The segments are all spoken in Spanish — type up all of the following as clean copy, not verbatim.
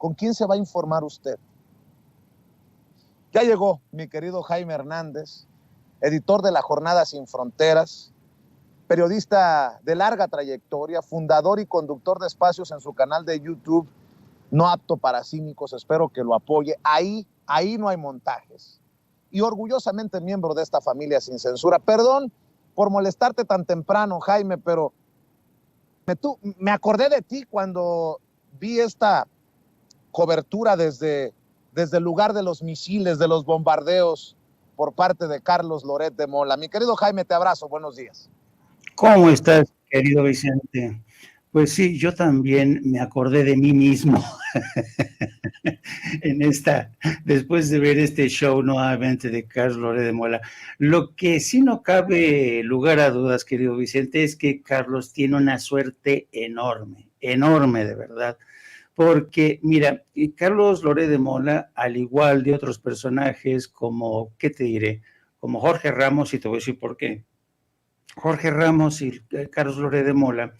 ¿Con quién se va a informar usted? Ya llegó mi querido Jaime Hernández, editor de La Jornada Sin Fronteras, periodista de larga trayectoria, fundador y conductor de espacios en su canal de YouTube, No Apto para Cínicos. Espero que lo apoye. Ahí no hay montajes. Y orgullosamente miembro de esta familia sin censura. Perdón por molestarte tan temprano, Jaime, pero me acordé de ti cuando vi esta cobertura desde el lugar de los misiles, de los bombardeos por parte de Carlos Loret de Mola. Mi querido Jaime, te abrazo. Buenos días. ¿Cómo estás, querido Vicente? Pues sí, yo también me acordé de mí mismo después de ver este show nuevamente de Carlos Loret de Mola. Lo que sí no cabe lugar a dudas, querido Vicente, es que Carlos tiene una suerte enorme, enorme de verdad. Porque, mira, Carlos Loret de Mola, al igual de otros personajes como, ¿qué te diré? Como Jorge Ramos, y te voy a decir por qué. Jorge Ramos y Carlos Loret de Mola,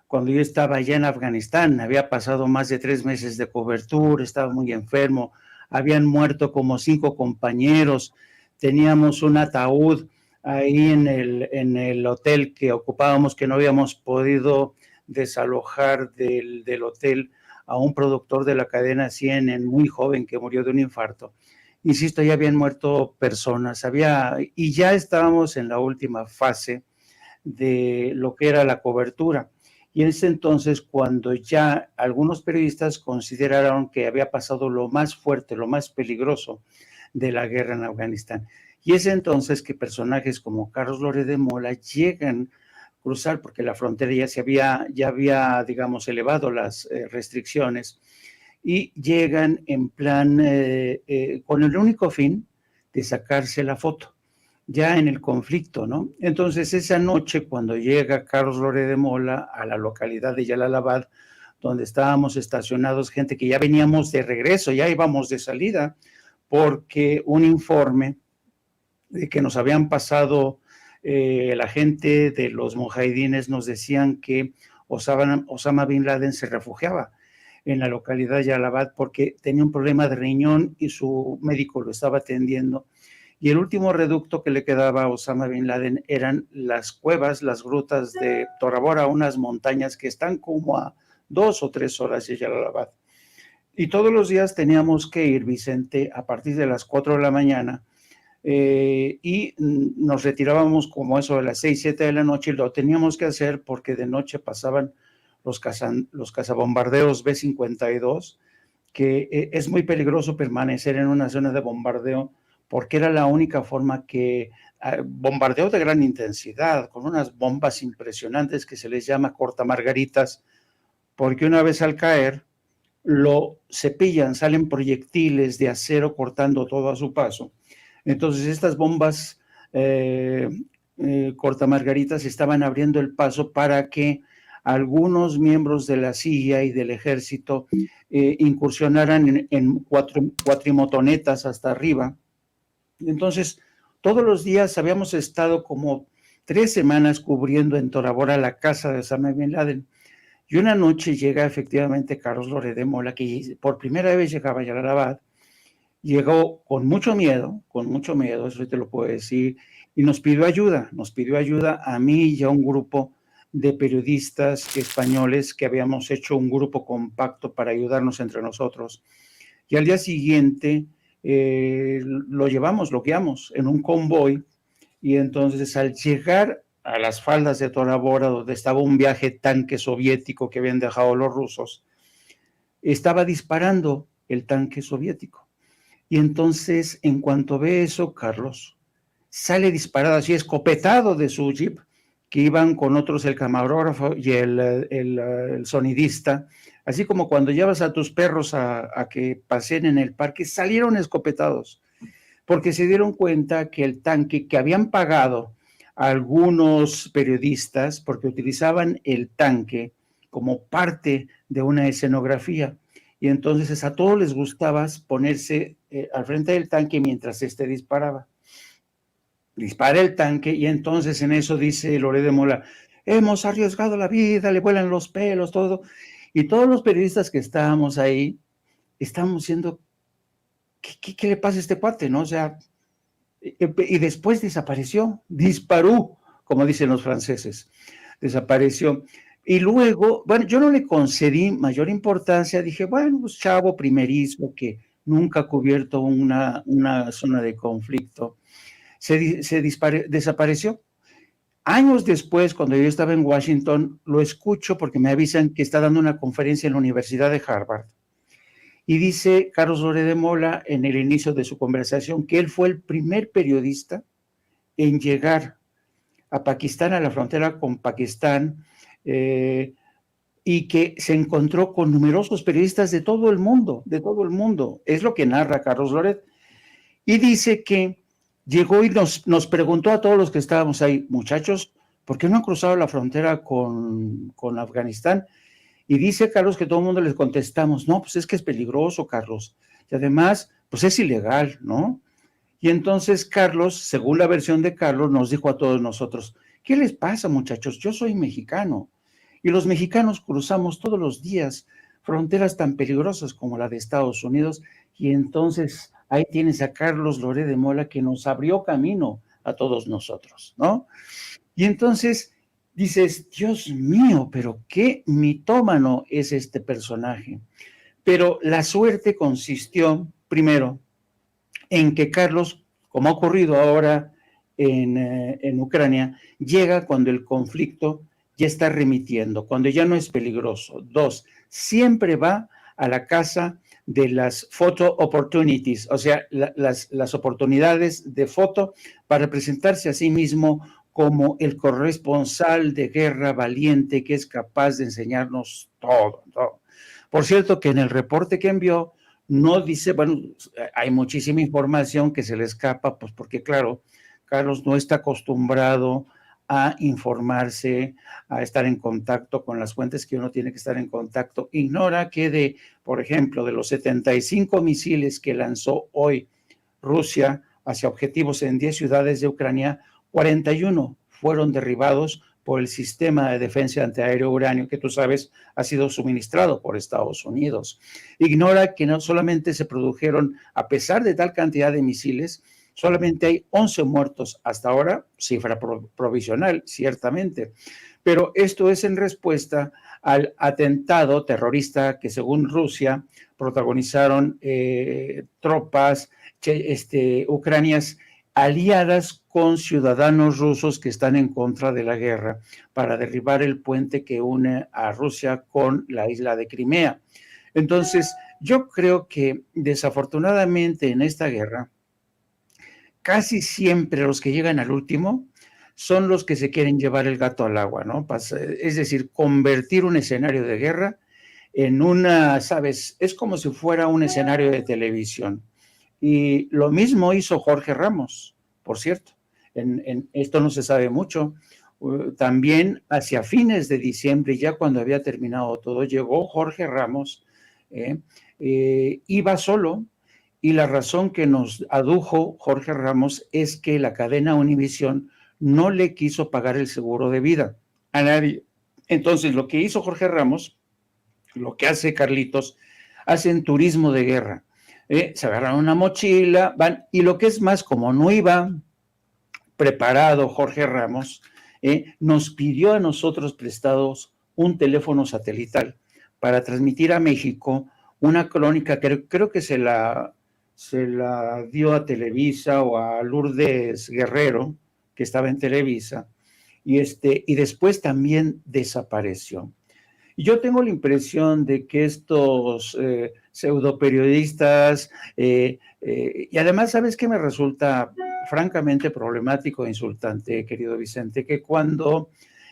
cuando yo estaba allá en Afganistán, había pasado más de 3 meses de cobertura, estaba muy enfermo, habían muerto como 5 compañeros, teníamos un ataúd ahí en el hotel que ocupábamos, que no habíamos podido desalojar del hotel, a un productor de la cadena CNN, muy joven, que murió de un infarto. Insisto, ya habían muerto personas, y ya estábamos en la última fase de lo que era la cobertura. Y en ese entonces, cuando ya algunos periodistas consideraron que había pasado lo más fuerte, lo más peligroso de la guerra en Afganistán. Y es entonces que personajes como Carlos Loret de Mola llegan a cruzar, porque la frontera ya había, digamos, elevado las restricciones, y llegan en plan, con el único fin de sacarse la foto, ya en el conflicto, ¿no? Entonces, esa noche, cuando llega Carlos Loret de Mola a la localidad de Jalalabad, donde estábamos estacionados, gente que ya veníamos de regreso, ya íbamos de salida, porque un informe de que nos habían pasado la gente de los mujahidines nos decían que Osama Bin Laden se refugiaba en la localidad de Jalalabad porque tenía un problema de riñón y su médico lo estaba atendiendo. Y el último reducto que le quedaba a Osama Bin Laden eran las cuevas, las grutas de Tora Bora, unas montañas que están como a 2 o 3 horas de Jalalabad. Y todos los días teníamos que ir, Vicente, a partir de las 4 de la mañana, y nos retirábamos como eso de las 6, 7 de la noche, y lo teníamos que hacer porque de noche pasaban los cazabombarderos B-52, que es muy peligroso permanecer en una zona de bombardeo, porque era la única forma que bombardeo de gran intensidad, con unas bombas impresionantes que se les llama cortamargaritas, porque una vez al caer lo cepillan, salen proyectiles de acero cortando todo a su paso. Entonces estas bombas cortamargaritas estaban abriendo el paso para que algunos miembros de la CIA y del ejército incursionaran en cuatrimotonetas hasta arriba. Entonces, todos los días habíamos estado como 3 semanas cubriendo en Tora Bora la casa de Osama Bin Laden. Y una noche llega efectivamente Carlos Loret de Mola, que por primera vez llegaba a Jalalabad. Llegó con mucho miedo, eso te lo puedo decir, y nos pidió ayuda a mí y a un grupo de periodistas españoles que habíamos hecho un grupo compacto para ayudarnos entre nosotros. Y al día siguiente lo guiamos en un convoy, y entonces al llegar a las faldas de Tora Bora, donde estaba un viaje tanque soviético que habían dejado los rusos, estaba disparando el tanque soviético. Y entonces, en cuanto ve eso, Carlos sale disparado, así escopetado de su jeep, que iban con otros, el camarógrafo y el sonidista, así como cuando llevas a tus perros a que paseen en el parque, salieron escopetados, porque se dieron cuenta que el tanque que habían pagado a algunos periodistas, porque utilizaban el tanque como parte de una escenografía, y entonces a todos les gustaba ponerse al frente del tanque mientras disparaba. Dispara el tanque, y entonces en eso dice Loret de Mola: hemos arriesgado la vida, le vuelan los pelos, todo. Y todos los periodistas que estábamos ahí estamos diciendo, ¿qué le pasa a este cuate, no? O sea, y después desapareció, disparó, como dicen los franceses, desapareció. Y luego, bueno, yo no le concedí mayor importancia, dije, bueno, pues chavo primerizo que nunca ha cubierto una zona de conflicto, desapareció. Años después, cuando yo estaba en Washington, lo escucho porque me avisan que está dando una conferencia en la Universidad de Harvard. Y dice Carlos Loret de Mola en el inicio de su conversación que él fue el primer periodista en llegar a Pakistán, a la frontera con Pakistán, y que se encontró con numerosos periodistas de todo el mundo, es lo que narra Carlos Loret. Y dice que llegó y nos preguntó a todos los que estábamos ahí, muchachos, ¿por qué no han cruzado la frontera con Afganistán? Y dice Carlos que todo el mundo les contestamos, no, pues es que es peligroso, Carlos, y además, pues es ilegal, ¿no? Y entonces Carlos, según la versión de Carlos, nos dijo a todos nosotros, ¿qué les pasa, muchachos? Yo soy mexicano, y los mexicanos cruzamos todos los días fronteras tan peligrosas como la de Estados Unidos, y entonces ahí tienes a Carlos Loret de Mola que nos abrió camino a todos nosotros, ¿no? Y entonces dices, Dios mío, pero qué mitómano es este personaje. Pero la suerte consistió, primero, en que Carlos, como ha ocurrido ahora en Ucrania, llega cuando el conflicto ya está remitiendo, cuando ya no es peligroso. Dos, siempre va a la casa de las photo opportunities, o sea, las oportunidades de foto para presentarse a sí mismo como el corresponsal de guerra valiente que es capaz de enseñarnos todo, todo. Por cierto, que en el reporte que envió no dice, bueno, hay muchísima información que se le escapa, pues porque claro, Carlos no está acostumbrado a informarse, a estar en contacto con las fuentes que uno tiene que estar en contacto. Ignora que por ejemplo, de los 75 misiles que lanzó hoy Rusia hacia objetivos en 10 ciudades de Ucrania, 41 fueron derribados por el sistema de defensa antiaéreo uranio que tú sabes ha sido suministrado por Estados Unidos. Ignora que no solamente se produjeron, a pesar de tal cantidad de misiles, solamente hay 11 muertos hasta ahora, cifra provisional, ciertamente, pero esto es en respuesta al atentado terrorista que según Rusia protagonizaron tropas ucranianas aliadas con ciudadanos rusos que están en contra de la guerra para derribar el puente que une a Rusia con la isla de Crimea. Entonces, yo creo que desafortunadamente en esta guerra, casi siempre los que llegan al último son los que se quieren llevar el gato al agua, ¿no? Es decir, convertir un escenario de guerra en una, ¿sabes? Es como si fuera un escenario de televisión. Y lo mismo hizo Jorge Ramos, por cierto. En esto no se sabe mucho. También hacia fines de diciembre, ya cuando había terminado todo, llegó Jorge Ramos, iba solo, y la razón que nos adujo Jorge Ramos es que la cadena Univisión no le quiso pagar el seguro de vida a nadie. Entonces, lo que hizo Jorge Ramos, lo que hace Carlitos, hacen turismo de guerra. Se agarran una mochila, van, y lo que es más, como no iba preparado Jorge Ramos, nos pidió a nosotros prestados un teléfono satelital para transmitir a México una crónica que creo que se la dio a Televisa o a Lourdes Guerrero, que estaba en Televisa, y después también desapareció. Yo tengo la impresión de que estos pseudoperiodistas, y además, ¿sabes qué me resulta francamente problemático e insultante, querido Vicente? Que cuando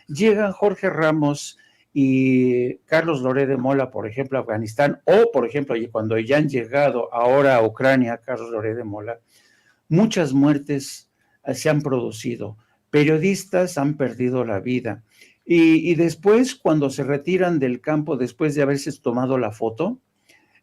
llegan Jorge Ramos y Carlos Loret de Mola, por ejemplo, a Afganistán, o por ejemplo, cuando ya han llegado ahora a Ucrania, Carlos Loret de Mola, muchas muertes se han producido, periodistas han perdido la vida. Y después, cuando se retiran del campo, después de haberse tomado la foto,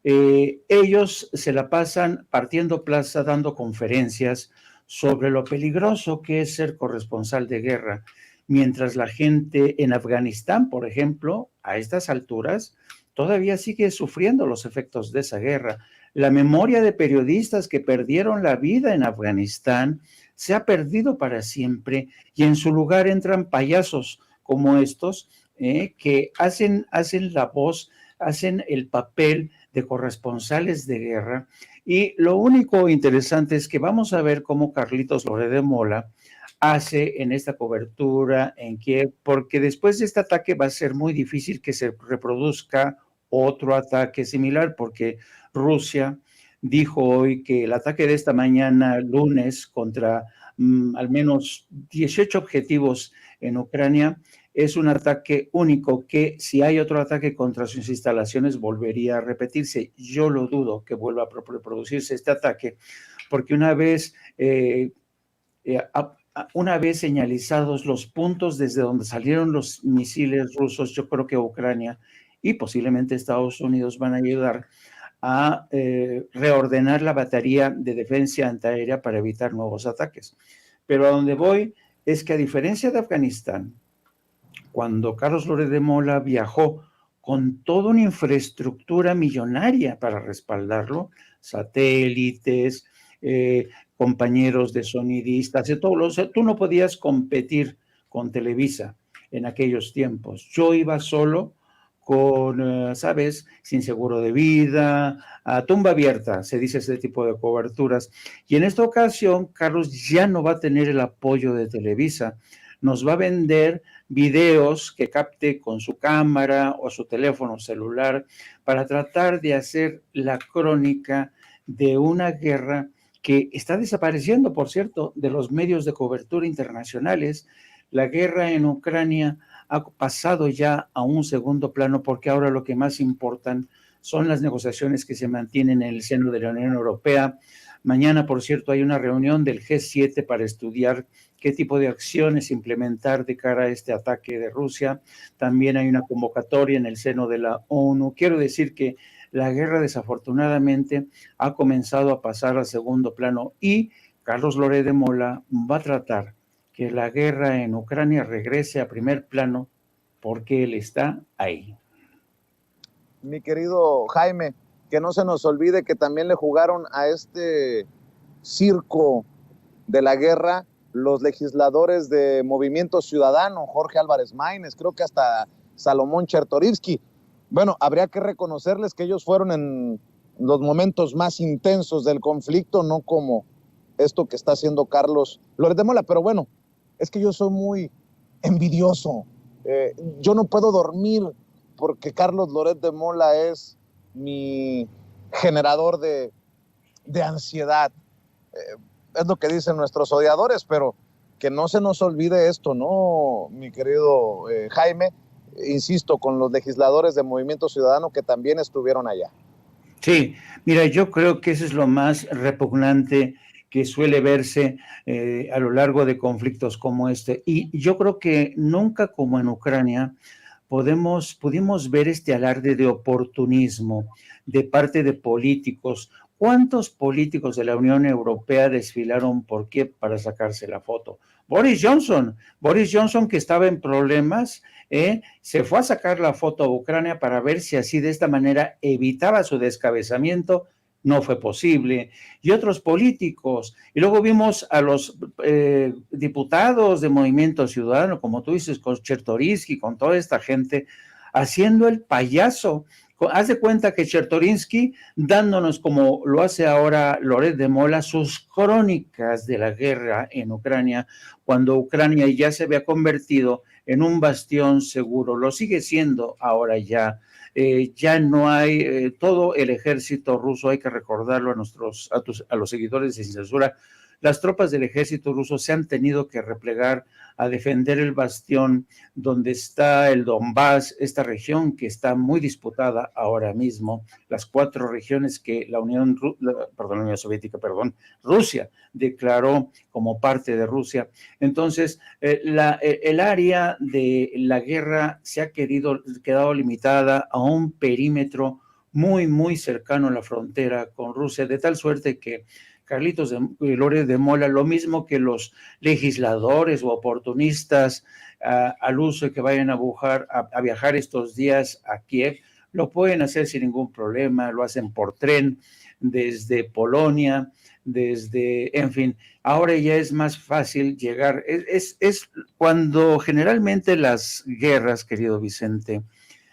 ellos se la pasan partiendo plaza, dando conferencias sobre lo peligroso que es ser corresponsal de guerra, mientras la gente en Afganistán, por ejemplo, a estas alturas, todavía sigue sufriendo los efectos de esa guerra. La memoria de periodistas que perdieron la vida en Afganistán se ha perdido para siempre y en su lugar entran payasos como estos que hacen la voz, hacen el papel de corresponsales de guerra. Y lo único interesante es que vamos a ver cómo Carlitos Loret de Mola hace en esta cobertura en Kiev, porque después de este ataque va a ser muy difícil que se reproduzca otro ataque similar, porque Rusia dijo hoy que el ataque de esta mañana, lunes, contra al menos 18 objetivos en Ucrania, es un ataque único que si hay otro ataque contra sus instalaciones volvería a repetirse. Yo lo dudo que vuelva a reproducirse este ataque, porque una vez señalizados los puntos desde donde salieron los misiles rusos, yo creo que Ucrania y posiblemente Estados Unidos van a ayudar a reordenar la batería de defensa antiaérea para evitar nuevos ataques. Pero a donde voy es que a diferencia de Afganistán, cuando Carlos Loret de Mola viajó con toda una infraestructura millonaria para respaldarlo, satélites, compañeros de sonidistas, de todo, tú no podías competir con Televisa en aquellos tiempos. Yo iba solo con, ¿sabes?, sin seguro de vida, a tumba abierta, se dice ese tipo de coberturas. Y en esta ocasión, Carlos ya no va a tener el apoyo de Televisa, nos va a vender videos que capte con su cámara o su teléfono celular para tratar de hacer la crónica de una guerra que está desapareciendo, por cierto, de los medios de cobertura internacionales. La guerra en Ucrania ha pasado ya a un segundo plano porque ahora lo que más importan son las negociaciones que se mantienen en el seno de la Unión Europea. Mañana, por cierto, hay una reunión del G7 para estudiar qué tipo de acciones implementar de cara a este ataque de Rusia. También hay una convocatoria en el seno de la ONU. Quiero decir que la guerra desafortunadamente ha comenzado a pasar al segundo plano y Carlos Loret de Mola va a tratar que la guerra en Ucrania regrese a primer plano porque él está ahí. Mi querido Jaime, que no se nos olvide que también le jugaron a este circo de la guerra los legisladores de Movimiento Ciudadano, Jorge Álvarez Maínez, creo que hasta Salomón Chertorivsky. Bueno, habría que reconocerles que ellos fueron en los momentos más intensos del conflicto, no como esto que está haciendo Carlos Loret de Mola. Pero bueno, es que yo soy muy envidioso. Yo no puedo dormir porque Carlos Loret de Mola es mi generador de ansiedad. Es lo que dicen nuestros odiadores, pero que no se nos olvide esto, ¿no, mi querido Jaime? Insisto, con los legisladores de Movimiento Ciudadano que también estuvieron allá. Sí, mira, yo creo que eso es lo más repugnante que suele verse a lo largo de conflictos como este. Y yo creo que nunca como en Ucrania pudimos ver este alarde de oportunismo de parte de políticos. ¿Cuántos políticos de la Unión Europea desfilaron por Kiev para sacarse la foto? Boris Johnson que estaba en problemas, se fue a sacar la foto a Ucrania para ver si así de esta manera evitaba su descabezamiento. No fue posible. Y otros políticos. Y luego vimos a los diputados de Movimiento Ciudadano, como tú dices, con Chertorinsky, con toda esta gente, haciendo el payaso. Haz de cuenta que Chertorinsky, dándonos, como lo hace ahora Loret de Mola, sus crónicas de la guerra en Ucrania, cuando Ucrania ya se había convertido en un bastión seguro. Lo sigue siendo ahora ya. Ya no hay todo el ejército ruso, hay que recordarlo a los seguidores de Sin Censura, las tropas del ejército ruso se han tenido que replegar a defender el bastión donde está el Donbass, esta región que está muy disputada ahora mismo, las 4 regiones que Rusia declaró como parte de Rusia. Entonces, el área de la guerra se ha quedado limitada a un perímetro muy, muy cercano a la frontera con Rusia, de tal suerte que Carlitos Loret de Mola, lo mismo que los legisladores o oportunistas al uso de que vayan a viajar estos días a Kiev, lo pueden hacer sin ningún problema, lo hacen por tren desde Polonia, en fin, ahora ya es más fácil llegar. Es cuando generalmente las guerras, querido Vicente,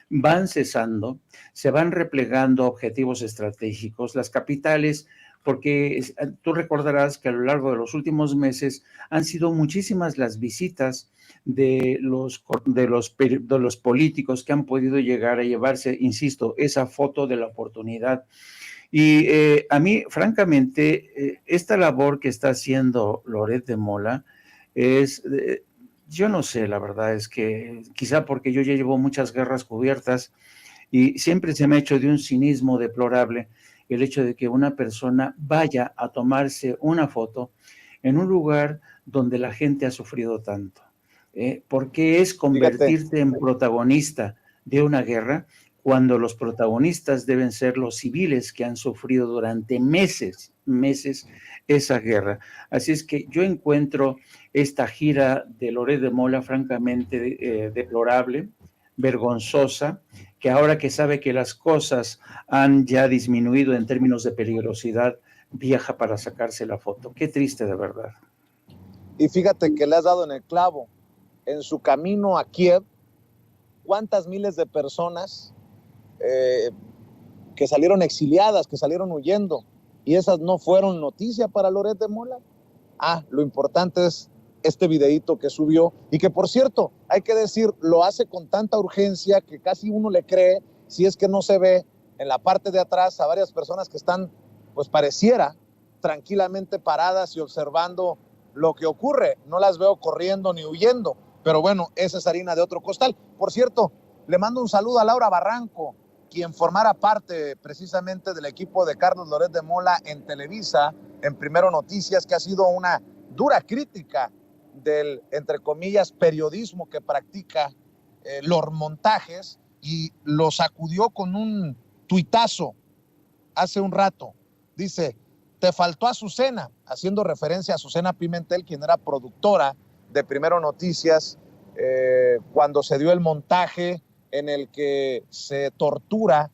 van cesando, se van replegando objetivos estratégicos, las capitales, porque tú recordarás que a lo largo de los últimos meses han sido muchísimas las visitas de los políticos que han podido llegar a llevarse, insisto, esa foto de la oportunidad. Y a mí, francamente, esta labor que está haciendo Loret de Mola es, yo no sé, la verdad es que quizá porque yo ya llevo muchas guerras cubiertas y siempre se me ha hecho de un cinismo deplorable el hecho de que una persona vaya a tomarse una foto en un lugar donde la gente ha sufrido tanto. Porque es Fíjate, convertirte en protagonista de una guerra cuando los protagonistas deben ser los civiles que han sufrido durante meses esa guerra. Así es que yo encuentro esta gira de Loret de Mola francamente deplorable, vergonzosa, que ahora que sabe que las cosas han ya disminuido en términos de peligrosidad, viaja para sacarse la foto. Qué triste de verdad. y fíjate que le has dado en el clavo. En su camino a Kiev, ¿cuántas miles de personas que salieron exiliadas, que salieron huyendo? Y esas no fueron noticia para Loret de Mola. Lo importante es este videíto que subió y que, por cierto, hay que decir, lo hace con tanta urgencia que casi uno le cree, si es que no se ve en la parte de atrás a varias personas que están, pues pareciera, tranquilamente paradas y observando lo que ocurre. No las veo corriendo ni huyendo, pero bueno, esa es harina de otro costal. Por cierto, le mando un saludo a Laura Barranco, quien formara parte precisamente del equipo de Carlos Loret de Mola en Televisa, en Primero Noticias, que ha sido una dura crítica del, entre comillas, periodismo que practica los montajes, y lo sacudió con un tuitazo hace un rato. Dice, te faltó Azucena, haciendo referencia a Azucena Pimentel, quien era productora de Primero Noticias, cuando se dio el montaje en el que se tortura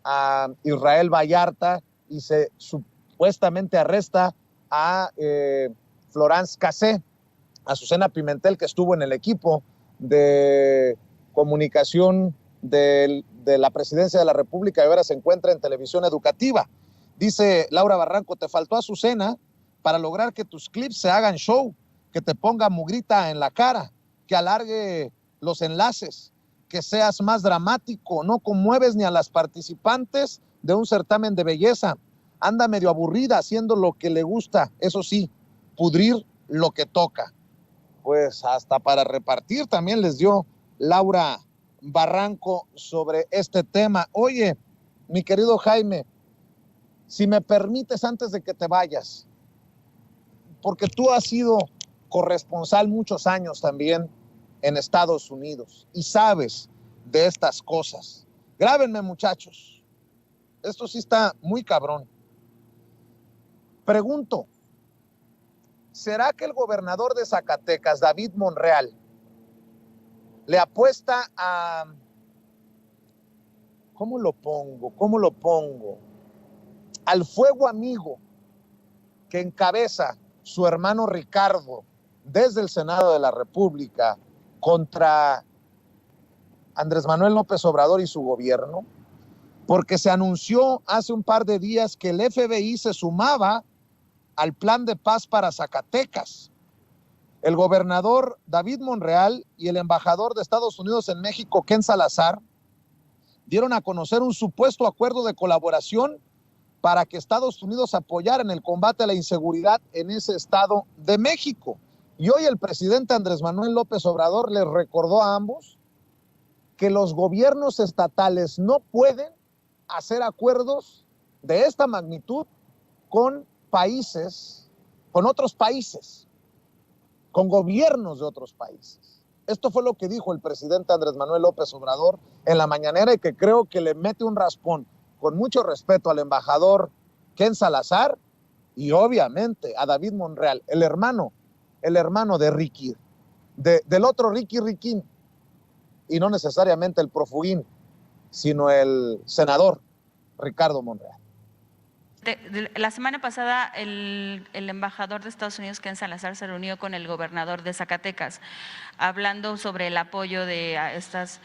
a Israel Vallarta y se supuestamente arresta a Florence Cassé, Azucena Pimentel, que estuvo en el equipo de comunicación de la Presidencia de la República y ahora se encuentra en televisión educativa. Dice Laura Barranco, te faltó Azucena para lograr que tus clips se hagan show, que te ponga mugrita en la cara, que alargue los enlaces, que seas más dramático, no conmueves ni a las participantes de un certamen de belleza. Anda medio aburrida haciendo lo que le gusta, eso sí, pudrir lo que toca. Pues hasta para repartir también les dio Laura Barranco sobre este tema. Oye, mi querido Jaime, si me permites antes de que te vayas, porque tú has sido corresponsal muchos años también en Estados Unidos y sabes de estas cosas. Grábenme, muchachos. Esto sí está muy cabrón. Pregunto, ¿será que el gobernador de Zacatecas, David Monreal, le apuesta a... ¿Cómo lo pongo? Al fuego amigo que encabeza su hermano Ricardo desde el Senado de la República contra Andrés Manuel López Obrador y su gobierno? Porque se anunció hace un par de días que el FBI se sumaba al plan de paz para Zacatecas. El gobernador David Monreal y el embajador de Estados Unidos en México, Ken Salazar, dieron a conocer un supuesto acuerdo de colaboración para que Estados Unidos apoyara en el combate a la inseguridad en ese estado de México. Y hoy el presidente Andrés Manuel López Obrador les recordó a ambos que los gobiernos estatales no pueden hacer acuerdos de esta magnitud con países, con otros países, con gobiernos de otros países. Esto fue lo que dijo el presidente Andrés Manuel López Obrador en la mañanera, y que creo que le mete un raspón, con mucho respeto, al embajador Ken Salazar y obviamente a David Monreal, el hermano de Ricky, del otro Ricky Riquín, y no necesariamente el profugín. sino el senador Ricardo Monreal. La semana pasada el embajador de Estados Unidos, Ken Salazar, se reunió con el gobernador de Zacatecas, hablando sobre el apoyo de estos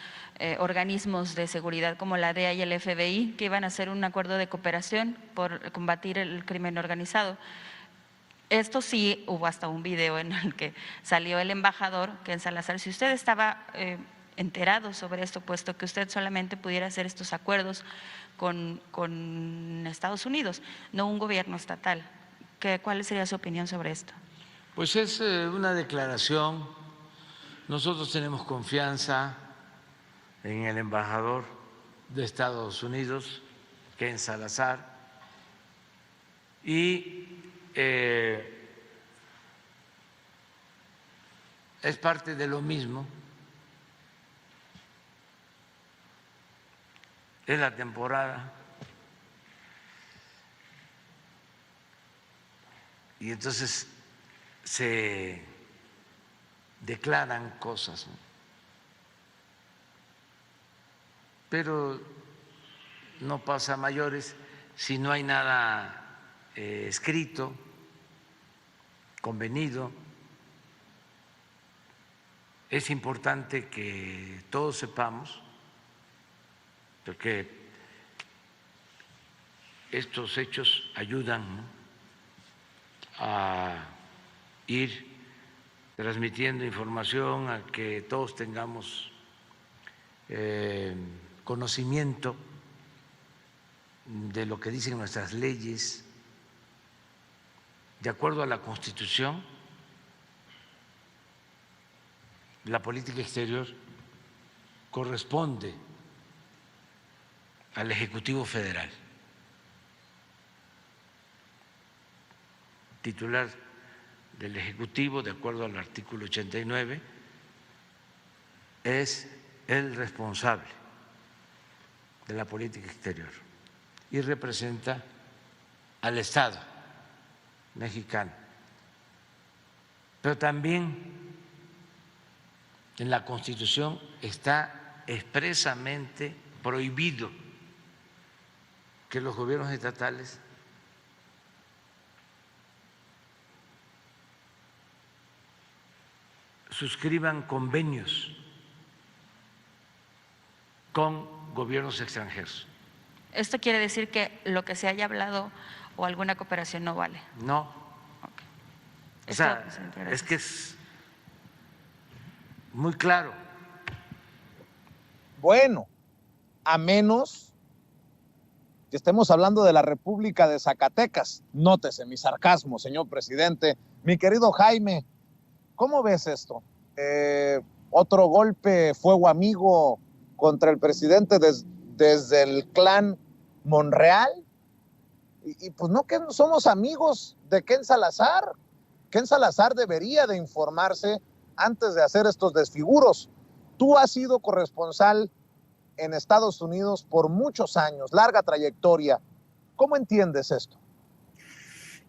organismos de seguridad como la DEA y el FBI, que iban a hacer un acuerdo de cooperación por combatir el crimen organizado. Esto sí, hubo hasta un video en el que salió el embajador, Ken Salazar. Si usted estaba enterado sobre esto, puesto que usted solamente pudiera hacer estos acuerdos con Estados Unidos, no un gobierno estatal, ¿cuál sería su opinión sobre esto? Pues es una declaración. Nosotros tenemos confianza en el embajador de Estados Unidos, Ken Salazar, y es parte de lo mismo. Es la temporada y entonces se declaran cosas, ¿no? Pero no pasa a mayores si no hay nada escrito, convenido. Es importante que todos sepamos, porque estos hechos ayudan, ¿no?, a ir transmitiendo información, a que todos tengamos conocimiento de lo que dicen nuestras leyes. De acuerdo a la Constitución, la política exterior corresponde al Ejecutivo Federal. Titular del Ejecutivo, de acuerdo al artículo 89, es el responsable de la política exterior y representa al Estado mexicano. Pero también en la Constitución está expresamente prohibido que los gobiernos estatales suscriban convenios con gobiernos extranjeros. ¿Esto quiere decir que lo que se haya hablado o alguna cooperación no vale? No. Okay. O sea, es que es muy claro. Bueno, a menos que estemos hablando de la República de Zacatecas. Nótese mi sarcasmo, señor presidente. Mi querido Jaime, ¿cómo ves esto? Otro golpe, fuego amigo contra el presidente desde el clan Monreal. Y pues no, que somos amigos de Ken Salazar. Ken Salazar debería de informarse antes de hacer estos desfiguros. Tú has sido corresponsal en Estados Unidos por muchos años, larga trayectoria. ¿Cómo entiendes esto?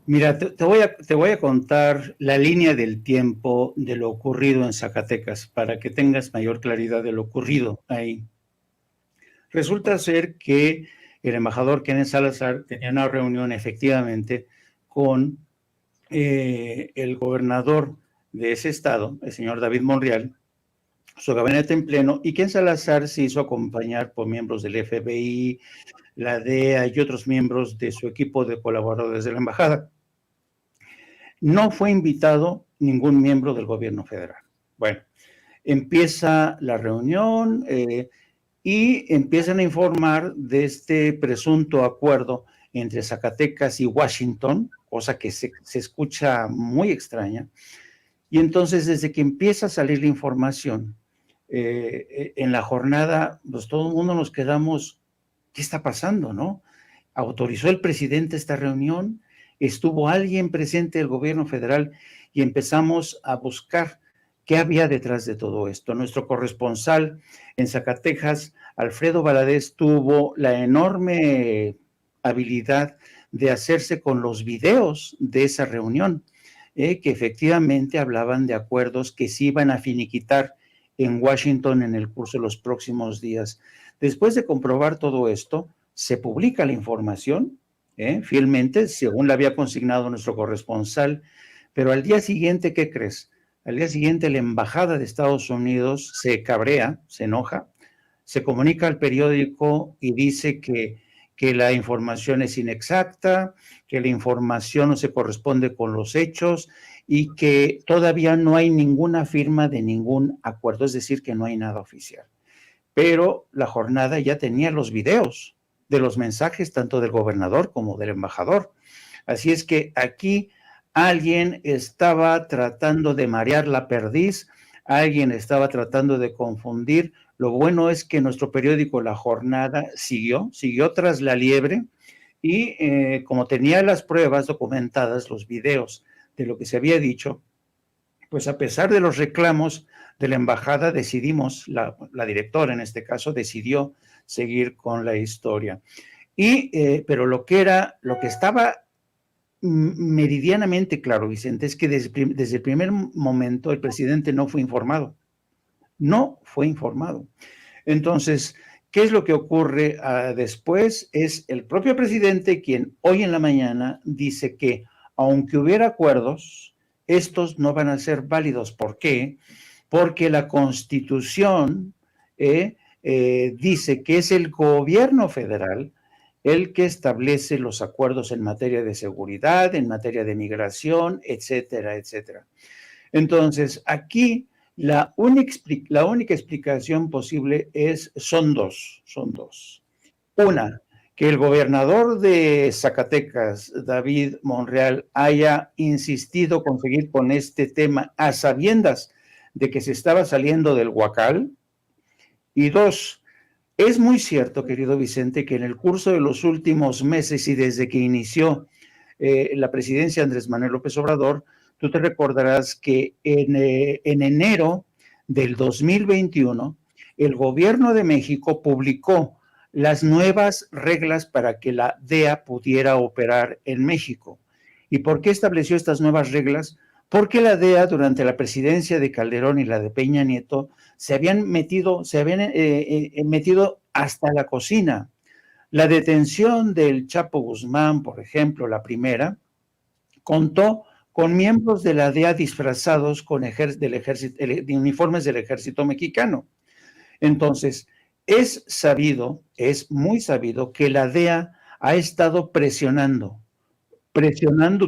Mira, te voy a contar la línea del tiempo de lo ocurrido en Zacatecas para que tengas mayor claridad de lo ocurrido ahí. Resulta ser que el embajador Kenneth Salazar tenía una reunión efectivamente con el gobernador de ese estado, el señor David Monreal, su gabinete en pleno, y Ken Salazar se hizo acompañar por miembros del FBI, la DEA y otros miembros de su equipo de colaboradores de la embajada. No fue invitado ningún miembro del gobierno federal. Bueno, empieza la reunión y empiezan a informar de este presunto acuerdo entre Zacatecas y Washington, cosa que se escucha muy extraña. Y entonces, desde que empieza a salir la información, en la jornada, pues todo el mundo nos quedamos, ¿qué está pasando, no? ¿Autorizó el presidente esta reunión? ¿Estuvo alguien presente del gobierno federal? Y empezamos a buscar qué había detrás de todo esto. Nuestro corresponsal en Zacatecas, Alfredo Valadez, tuvo la enorme habilidad de hacerse con los videos de esa reunión, que efectivamente hablaban de acuerdos que se iban a finiquitar en Washington en el curso de los próximos días. Después de comprobar todo esto, se publica la información, fielmente, según la había consignado nuestro corresponsal, pero al día siguiente, ¿qué crees? Al día siguiente la embajada de Estados Unidos se cabrea, se enoja, se comunica al periódico y dice que la información es inexacta, que la información no se corresponde con los hechos y que todavía no hay ninguna firma de ningún acuerdo, es decir, que no hay nada oficial. Pero la jornada ya tenía los videos de los mensajes tanto del gobernador como del embajador. Así es que aquí alguien estaba tratando de marear la perdiz, alguien estaba tratando de confundir. Lo bueno es que nuestro periódico La Jornada siguió tras la liebre y como tenía las pruebas documentadas, los videos de lo que se había dicho, pues a pesar de los reclamos de la embajada, decidimos, la directora en este caso, decidió seguir con la historia. Pero lo que estaba meridianamente claro, Vicente, es que desde el primer momento el presidente no fue informado. No fue informado. Entonces, ¿qué es lo que ocurre después? Es el propio presidente quien hoy en la mañana dice que aunque hubiera acuerdos, estos no van a ser válidos. ¿Por qué? Porque la Constitución dice que es el gobierno federal el que establece los acuerdos en materia de seguridad, en materia de migración, etcétera, etcétera. Entonces, aquí la única explicación posible son dos. Una, que el gobernador de Zacatecas, David Monreal, haya insistido con seguir con este tema a sabiendas de que se estaba saliendo del huacal. Y dos, es muy cierto, querido Vicente, que en el curso de los últimos meses y desde que inició la presidencia Andrés Manuel López Obrador, tú te recordarás que en enero del 2021, el gobierno de México publicó las nuevas reglas para que la DEA pudiera operar en México. ¿Y por qué estableció estas nuevas reglas? Porque la DEA durante la presidencia de Calderón y la de Peña Nieto se habían metido hasta la cocina. La detención del Chapo Guzmán, por ejemplo, la primera, contó con miembros de la DEA disfrazados de uniformes del ejército mexicano. Entonces, es muy sabido que la DEA ha estado presionando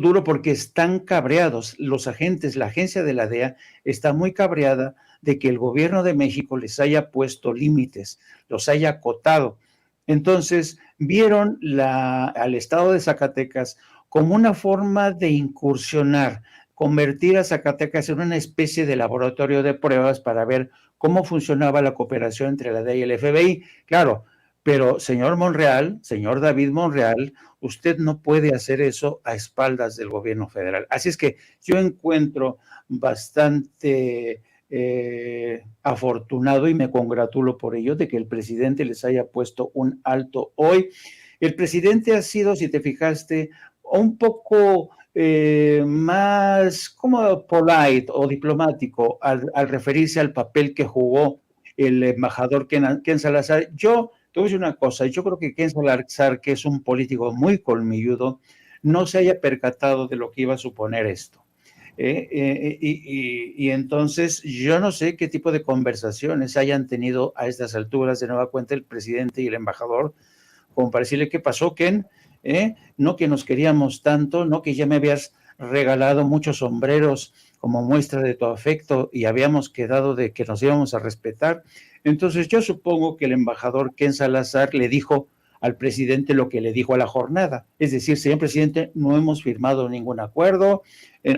duro porque están cabreados. Los agentes, la agencia de la DEA está muy cabreada de que el gobierno de México les haya puesto límites, los haya acotado. Entonces, vieron al estado de Zacatecas como una forma de incursionar, convertir a Zacatecas en una especie de laboratorio de pruebas para ver cómo funcionaba la cooperación entre la DEA y el FBI. Claro, pero señor David Monreal, usted no puede hacer eso a espaldas del gobierno federal. Así es que yo encuentro bastante afortunado y me congratulo por ello de que el presidente les haya puesto un alto hoy. El presidente ha sido, si te fijaste, un poco más como polite o diplomático al referirse al papel que jugó el embajador Ken Salazar. Yo te voy a decir una cosa, yo creo que Ken Salazar, que es un político muy colmilludo, no se haya percatado de lo que iba a suponer esto. Y entonces yo no sé qué tipo de conversaciones hayan tenido a estas alturas de nueva cuenta el presidente y el embajador, como para decirle qué pasó, Ken, no que nos queríamos tanto, no que ya me habías regalado muchos sombreros como muestra de tu afecto y habíamos quedado de que nos íbamos a respetar. Entonces yo supongo que el embajador Ken Salazar le dijo al presidente lo que le dijo a la jornada, es decir, señor presidente, no hemos firmado ningún acuerdo,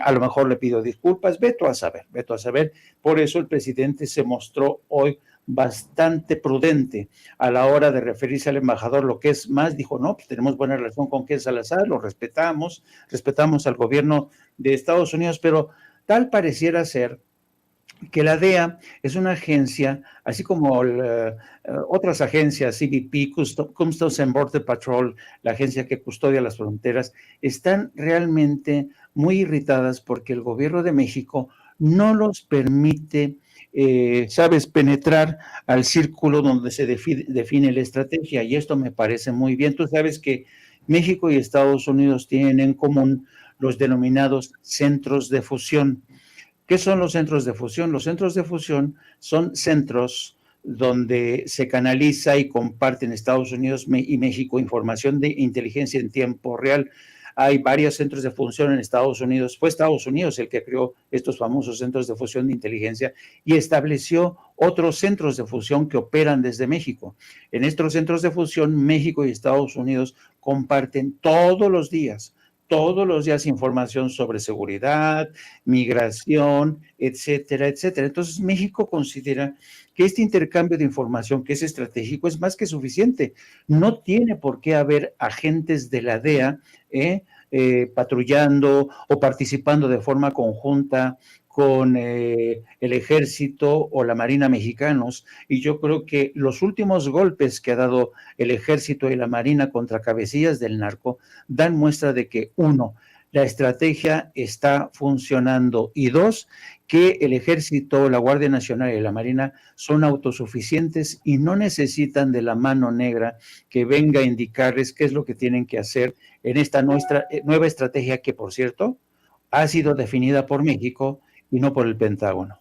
a lo mejor le pido disculpas, veto a saber. Por eso el presidente se mostró hoy bastante prudente a la hora de referirse al embajador, lo que es más, dijo, no, pues tenemos buena relación con Ken Salazar, lo respetamos al gobierno de Estados Unidos, pero tal pareciera ser que la DEA es una agencia, así como otras agencias, CBP, Customs and Border Patrol, la agencia que custodia las fronteras, están realmente muy irritadas porque el gobierno de México no los permite sabes, penetrar al círculo donde se define la estrategia, y esto me parece muy bien. Tú sabes que México y Estados Unidos tienen en común los denominados centros de fusión. ¿Qué son los centros de fusión? Los centros de fusión son centros donde se canaliza y comparten Estados Unidos y México información de inteligencia en tiempo real. Hay varios centros de fusión en Estados Unidos. Fue Estados Unidos el que creó estos famosos centros de fusión de inteligencia y estableció otros centros de fusión que operan desde México. En estos centros de fusión, México y Estados Unidos comparten todos los días información sobre seguridad, migración, etcétera, etcétera. Entonces, México considera que este intercambio de información, que es estratégico, es más que suficiente. No tiene por qué haber agentes de la DEA patrullando o participando de forma conjunta con el ejército o la Marina mexicanos, y yo creo que los últimos golpes que ha dado el ejército y la Marina contra cabecillas del narco dan muestra de que, uno, la estrategia está funcionando, y dos, que el ejército, la Guardia Nacional y la Marina son autosuficientes y no necesitan de la mano negra que venga a indicarles qué es lo que tienen que hacer en esta nueva estrategia que, por cierto, ha sido definida por México y no por el Pentágono.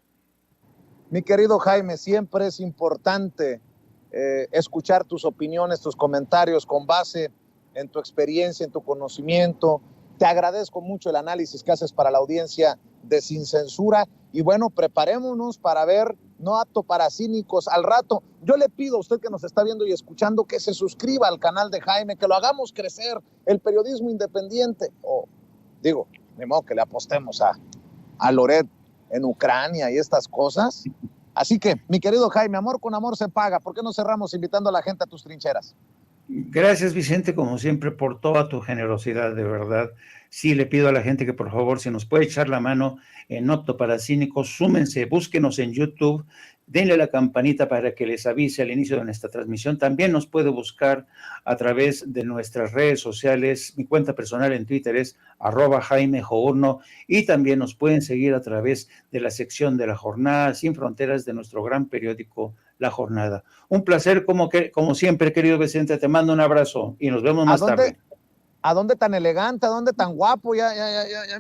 Mi querido Jaime, siempre es importante escuchar tus opiniones, tus comentarios con base en tu experiencia, en tu conocimiento. Te agradezco mucho el análisis que haces para la audiencia de Sin Censura. Y bueno, preparémonos para ver No Apto para Cínicos al rato. Yo le pido a usted que nos está viendo y escuchando que se suscriba al canal de Jaime, que lo hagamos crecer, el periodismo independiente. O digo, de modo que le apostemos a Loret en Ucrania y estas cosas. Así que, mi querido Jaime, amor con amor se paga. ¿Por qué no cerramos invitando a la gente a tus trincheras? Gracias, Vicente, como siempre, por toda tu generosidad, de verdad. Sí, le pido a la gente que por favor, si nos puede echar la mano en No Apto para Cínicos, súmense, búsquenos en YouTube, denle a la campanita para que les avise al inicio de nuestra transmisión. También nos puede buscar a través de nuestras redes sociales. Mi cuenta personal en Twitter es @JaimeJourno, y también nos pueden seguir a través de la sección de La Jornada Sin Fronteras de nuestro gran periódico La Jornada. Un placer, como siempre, querido Vicente. Te mando un abrazo y nos vemos más tarde. ¿A dónde tan elegante? ¿A dónde tan guapo? Ya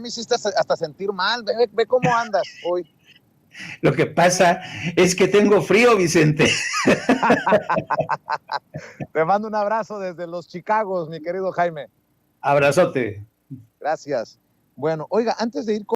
me hiciste hasta sentir mal. Ve cómo andas hoy. Lo que pasa es que tengo frío, Vicente. Te mando un abrazo desde los Chicagos, mi querido Jaime. Abrazote. Gracias. Bueno, oiga, antes de ir con